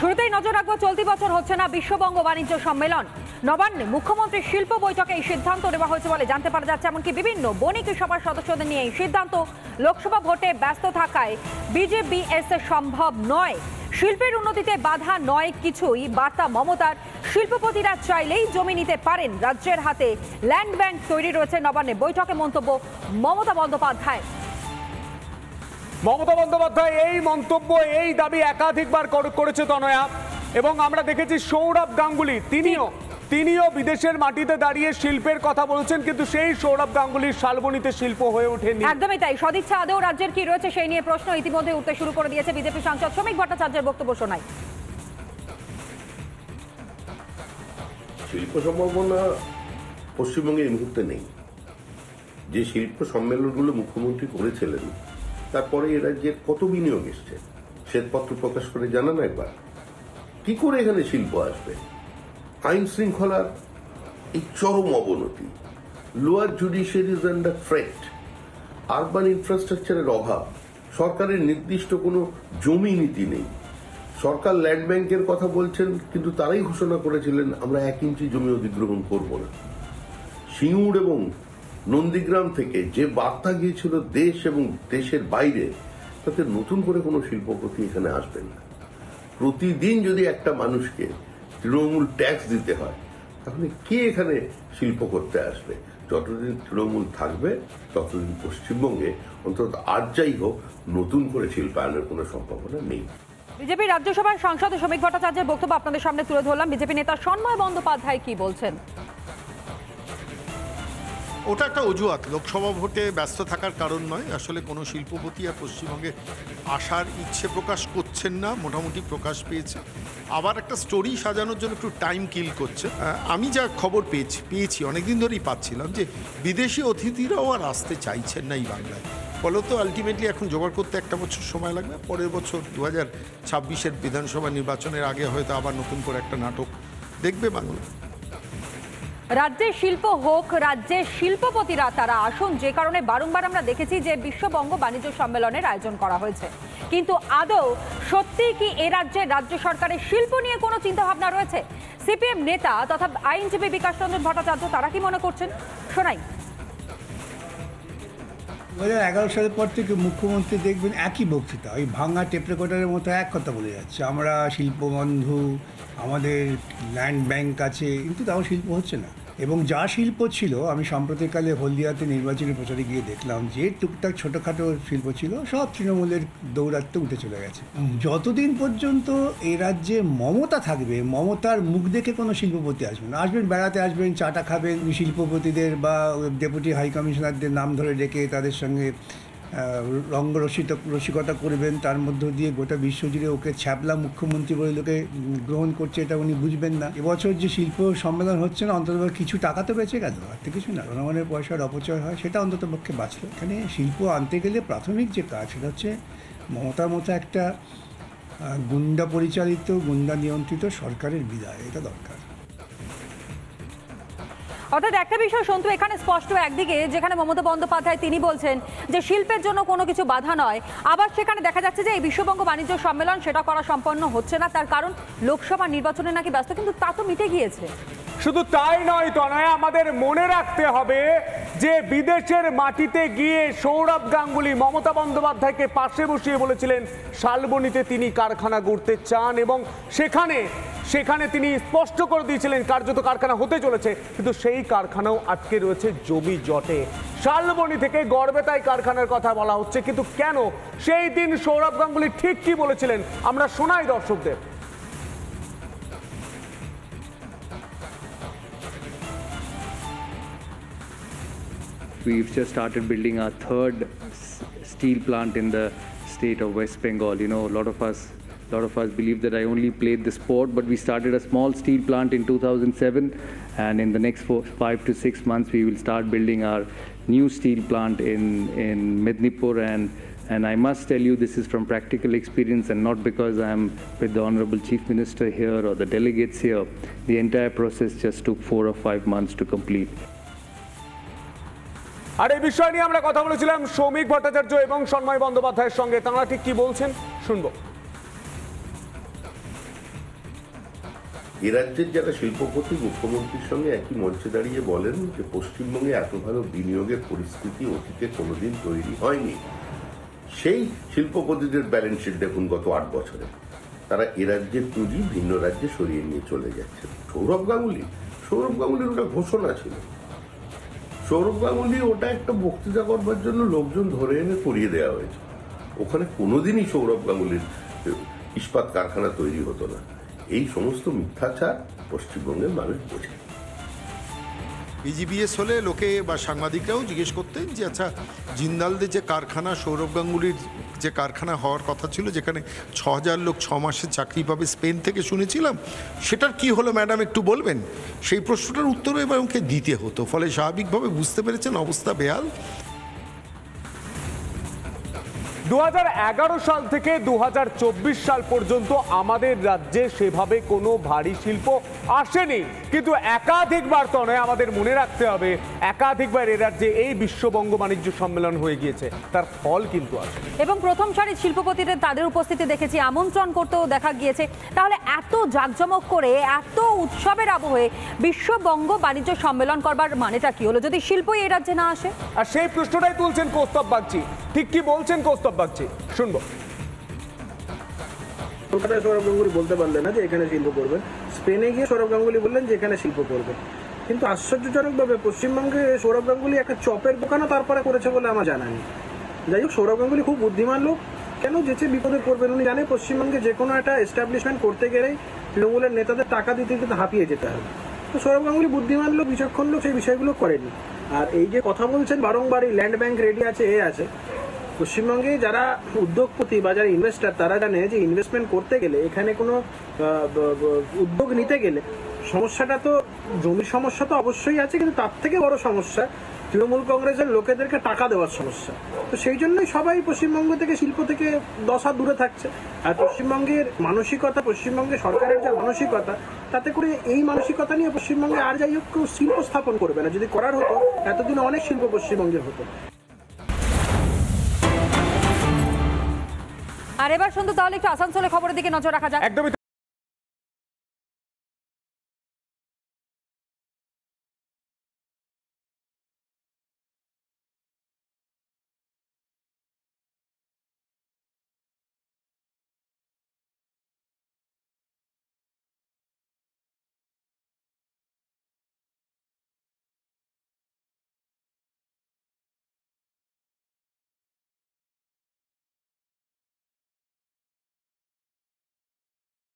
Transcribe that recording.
শুরুতেই নজর রাখবো, চলতি বছর হচ্ছে না বিশ্ববঙ্গ বাণিজ্য সম্মেলন। নবান্নে মুখ্যমন্ত্রীর শিল্প বৈঠকে এই সিদ্ধান্ত নেওয়া হয়েছে বলে জানতে পারা যাচ্ছে। এমনকি বিভিন্ন বণিক সভার সদস্যদের নিয়ে এই সিদ্ধান্ত। লোকসভা ভোটে ব্যস্ত থাকায় বিজেপিএস সম্ভব নয়। শিল্পের উন্নতিতে বাধা নয় কিছুই বার্তা মমতার। শিল্পপতিরা চাইলেই জমি নিতে পারেন, রাজ্যের হাতে ল্যান্ড ব্যাংক তৈরি রয়েছে। নবান্নে বৈঠকে মন্তব্য মমতা বন্দ্যোপাধ্যায়। মমতা বন্দ্যোপাধ্যায় এই মন্তব্য, এই দাবি একাধিকবার করেছে তনয়া। এবং আমরা দেখেছি সৌরভ গাঙ্গুলি তিনিও বিদেশের মাটিতে দাঁড়িয়ে শিল্পের কথা বলছেন, কিন্তু সেই সৌরভ গাঙ্গুলির শালবনীতে শিল্প হয়ে ওঠেনি। একদমই তাই। সদিচ্ছা আদৌ রাজ্যের কি রয়েছে সেই নিয়ে প্রশ্ন ইতিমধ্যে উঠতে শুরু করে দিয়েছে। বিজেপি সাংসদ শ্রমিক ভট্টাচার্যের বক্তব্য শোনাই। শিল্প সম্ভাবনা পশ্চিমবঙ্গে এই মুহূর্তে নেই। যে শিল্প সম্মেলনগুলো মুখ্যমন্ত্রী করেছিলেন তারপরে এ রাজ্যের কত বিনিয়োগ এসছে শ্বেতপত্র প্রকাশ করে জানান একবার। কি করে এখানে শিল্প আসবে? আইন শৃঙ্খলার এই চরম অবনতি, lower judiciary is under threat, urban ইনফ্রাস্ট্রাকচারের অভাব, সরকারের নির্দিষ্ট কোনো জমি নীতি নেই। সরকার ল্যান্ড ব্যাংকের কথা বলছেন, কিন্তু তারাই ঘোষণা করেছিলেন আমরা 1 ইঞ্চি জমি অধিগ্রহণ করব না। সিঙ্গুর এবং নন্দীগ্রাম থেকে যে বার্তা গিয়েছিল দেশ এবং দেশের বাইরে, তাতে নতুন করে কোনো শিল্পপতি এখানে আসবেন না। প্রতিদিন যদি একটা মানুষকে তৃণমূল ট্যাক্স দিতে হয়, তাহলে কে এখানে শিল্প করতে আসবে? যতদিন তৃণমূল থাকবে ততদিন পশ্চিমবঙ্গে অন্তত আর যাই হোক নতুন করে শিল্পায়নের কোনো সম্ভাবনা নেই। বিজেপি রাজ্যসভার সাংসদ শ্রমিক ভট্টাচার্যের বক্তব্য আপনাদের সামনে তুলে ধরলাম। বিজেপি নেতা সন্ময় বন্দ্যোপাধ্যায় কি বলছেন? ওটা একটা অজুহাত, লোকসভা ভোটে ব্যস্ত থাকার কারণ নয়। আসলে কোনো শিল্পপতি আর পশ্চিমবঙ্গে আসার ইচ্ছে প্রকাশ করছেন না, মোটামুটি প্রকাশ পেয়েছে। আবার একটা স্টোরি সাজানোর জন্য একটু টাইম কিল করছে। আমি যা খবর পেয়েছি অনেকদিন ধরেই পাচ্ছিলাম যে বিদেশি অতিথিরাও আর আসতে চাইছেন না এই বাংলায়। ফলত আলটিমেটলি এখন জোগাড় করতে 1 বছর সময় লাগবে। পরের বছর 2026-এর বিধানসভা নির্বাচনের আগে হয়তো আবার নতুন করে একটা নাটক দেখবে বাংলা। রাজ্যের শিল্প হোক, রাজ্যের শিল্পপতিরা তারা আসুন, যে কারণে বারংবার আমরা দেখেছি যে বিশ্ববঙ্গ বাণিজ্য সম্মেলনের আয়োজন করা হয়েছে। কিন্তু আদৌ সত্যিই কি এ রাজ্যে রাজ্য সরকারের শিল্প নিয়ে কোনো চিন্তাভাবনা রয়েছে? সিপিএম নেতা তথা আইনজীবী বিকাশ রঞ্জন ভট্টাচার্য তারা কি মনে করছেন শোনাই। 2011 সালের পর থেকে মুখ্যমন্ত্রী দেখবেন একই বক্তৃতা, ওই ভাঙা টেপ রেকর্ডারের মতো এক কথা বলে যাচ্ছে, আমরা শিল্পবন্ধু, আমাদের ল্যান্ড ব্যাংক আছে, কিন্তু তাও শিল্প হচ্ছে না। এবং যা শিল্প ছিল, আমি সাম্প্রতিককালে হলদিয়াতে নির্বাচনী প্রচারে গিয়ে দেখলাম যে টুকটাক ছোটোখাটো শিল্প ছিল সব তৃণমূলের দৌরাত্মে উঠে চলে গেছে। যতদিন পর্যন্ত এই রাজ্যে মমতা থাকবে, মমতার মুখ দেখে কোনো শিল্পপতি আসবে না। আসবেন, বেড়াতে আসবেন, চাটা খাবেন, শিল্পপতিদের বা ডেপুটি হাই কমিশনারদের নাম ধরে ডেকে তাদের সঙ্গে রসিকতা করবেন, তার মধ্য দিয়ে গোটা বিশ্বজুড়ে ওকে ছ্যাবলা মুখ্যমন্ত্রী বলে লোকে গ্রহণ করছে, এটা উনি বুঝবেন না। এবছর যে শিল্প সম্মেলন হচ্ছে না, অন্তত কিছু টাকা তো বেঁচে গেল, আর তো কিছু না। জনগণের পয়সার অপচয় হয়, সেটা অন্তত পক্ষে বাঁচল। এখানে শিল্প আনতে গেলে প্রাথমিক যে কাজ, সেটা হচ্ছে মমতার মতো একটা গুন্ডা পরিচালিত, গুন্ডা নিয়ন্ত্রিত সরকারের বিদায়, এটা দরকার। অর্থাৎ একটা বিষয় সন্তু এখানে স্পষ্ট, একদিকে যেখানে মমতা বন্দ্যোপাধ্যায় তিনি বলছেন যে শিল্পের জন্য কোনো কিছু বাধা নয়, আবার সেখানে দেখা যাচ্ছে যে এই বিশ্ববঙ্গ বাণিজ্য সম্মেলন সেটা করা সম্পন্ন হচ্ছে না। তার কারণ লোকসভা নির্বাচনে নাকি ব্যস্ত, কিন্তু তা তো মিটে গিয়েছে। শুধু তাই নয় তনয়া, আমাদের মনে রাখতে হবে যে বিদেশের মাটিতে গিয়ে সৌরভ গাঙ্গুলি মমতা বন্দ্যোপাধ্যায়কে পাশে বসিয়ে বলেছিলেন শালবনীতে তিনি কারখানা গড়তে চান, এবং সেখানে তিনি স্পষ্ট করে দিয়েছিলেন কার্যত কারখানা হতে চলেছে, কিন্তু সেই কারখানাও আটকে রয়েছে জমি জটে। শালবনী থেকে গড়বেতায় কারখানার কথা বলা হচ্ছে, কিন্তু কেন? সেই দিন সৌরভ গাঙ্গুলি ঠিক কি বলেছিলেন আমরা শোনাই দর্শকদের। We've just started building our third steel plant in the state of West Bengal. You know, a lot of us believe that I only played the sport, but we started a small steel plant in 2007, and in the next 5 to 6 months we will start building our new steel plant in Mednipur. And I must tell you, this is from practical experience and not because I'm with the Honorable Chief Minister here or the delegates here. The entire process just took 4 or 5 months to complete. আর এই বিষয় নিয়ে আমরা কথা বলেছিলাম শ্রমিক ভট্টাচার্য এবং সন্ময় বন্দ্যোপাধ্যায়ের সঙ্গে। তাঁরা ঠিক কি বলছেন শুনবো। এ রাজ্যের যারা শিল্পপতি মুখ্যমন্ত্রীর সঙ্গে একই মঞ্চে দাঁড়িয়ে বলেন যে পশ্চিমবঙ্গে এত ভালো বিনিয়োগের পরিস্থিতি অতীতে কোনোদিন তৈরি হয়নি। সেই শিল্পপতিদের ব্যালেন্স শিট দেখুন গত 8 বছরে তারা এ রাজ্যের পুঁজি ভিন্ন রাজ্যে সরিয়ে নিয়ে চলে যাচ্ছে। সৌরভ গাঙ্গুলির ওটা ঘোষণা ছিল। সৌরভ গাঙ্গুলি ওটা একটা বক্তৃতা করবার জন্য লোকজন ধরে এনে করিয়ে দেওয়া হয়েছে। ওখানে কোনোদিনই সৌরভ গাঙ্গুলির ইস্পাত কারখানা তৈরি হতো না। এই সমস্ত মিথ্যাচার পশ্চিমবঙ্গের মানুষ বোঝে। বিজিবিএস হলে লোকে বা সাংবাদিকরাও জিজ্ঞেস করতেন যে আচ্ছা জিন্দালদের যে কারখানা, সৌরভ গাঙ্গুলির যে কারখানা হওয়ার কথা ছিল, যেখানে 6,000 লোক 6 মাসে চাকরি পাবে স্পেন থেকে শুনেছিলাম, সেটার কি হলো ম্যাডাম একটু বলবেন? সেই প্রশ্নটার উত্তরও এবার ওকে দিতে হতো। ফলে স্বাভাবিকভাবে বুঝতে পেরেছেন অবস্থা বেহাল। 2011 সাল থেকে 2024 সাল পর্যন্ত আমাদের রাজ্যে সেভাবে কোনো ভারী শিল্প আসেনি, কিন্তু একাধিকবার তো নয়, আমাদের মনে রাখতে হবে একাধিকবার এ রাজ্যে এই বিশ্ববঙ্গ বাণিজ্য সম্মেলন হয়ে গিয়েছে, তার ফল কিন্তু আছে। এবং প্রথম সারির শিল্পপতিদের তাদের উপস্থিতি দেখেছি, আমন্ত্রণ করতেও দেখা গিয়েছে। তাহলে এত জাঁকজমক করে এত উৎসবের আবহে বিশ্ববঙ্গ বাণিজ্য সম্মেলন করবার মানেটা কি হলো যদি শিল্পই এই রাজ্যে না আসে? আর সেই প্রশ্নটাই তুলছেন কৌস্তব বাগচি। ঠিক কি বলছেন কৌস্তব বাগচি, শুনবো। কলকাতায় সৌরভ গাঙ্গুলি বলতে পারলেন না যে এখানে শিল্প করবেন, স্পেনে গিয়ে সৌরভ গাঙ্গুলি বললেন যে এখানে শিল্প করবেন। কিন্তু আশ্চর্যজনকভাবে পশ্চিমবঙ্গে সৌরভ গাঙ্গুলি একটা চপের দোকানও তারপরে করেছে বলে আমার জানা নেই। যাই হোক, সৌরভ গাঙ্গুলি খুব বুদ্ধিমান লোক, কেন যেচে বিপদে পড়বেন উনি জানে পশ্চিমবঙ্গে যে কোনো একটা এস্টাবলিশমেন্ট করতে গেলেই তৃণমূলের নেতাদের টাকা দিতে দিতে হাঁপিয়ে যেতে হবে। তো সৌরভ গাঙ্গুলি বুদ্ধিমান লোক, বিচক্ষণ লোক, সেই বিষয়গুলো করেনি। আর এই যে কথা বলছেন বারংবার এই ল্যান্ড ব্যাংক রেডি আছে, এ আছে, পশ্চিমবঙ্গে যারা উদ্যোগপতি বা যারা ইনভেস্টার তারা জানে যে ইনভেস্টমেন্ট করতে গেলে, এখানে কোনো উদ্যোগ নিতে গেলে সমস্যাটা তো জমির সমস্যা তো অবশ্যই আছে, কিন্তু তার থেকে বড় সমস্যা তৃণমূল কংগ্রেসের লোকেদেরকে টাকা দেওয়ার সমস্যা। তো সেই জন্যই সবাই পশ্চিমবঙ্গ থেকে শিল্প থেকে 10 হাত দূরে থাকছে। আর পশ্চিমবঙ্গের মানসিকতা, পশ্চিমবঙ্গে সরকারের যে মানসিকতা, তাতে করে এই মানসিকতা নিয়ে পশ্চিমবঙ্গে আর যাই হোক কেউ শিল্প স্থাপন করবে না। যদি করার হতো এতদিনে অনেক শিল্প পশ্চিমবঙ্গে হতো। আর এবার শুনতো তাহলে একটু আসানসোলের খবরের দিকে নজর রাখা যাক। একদমই।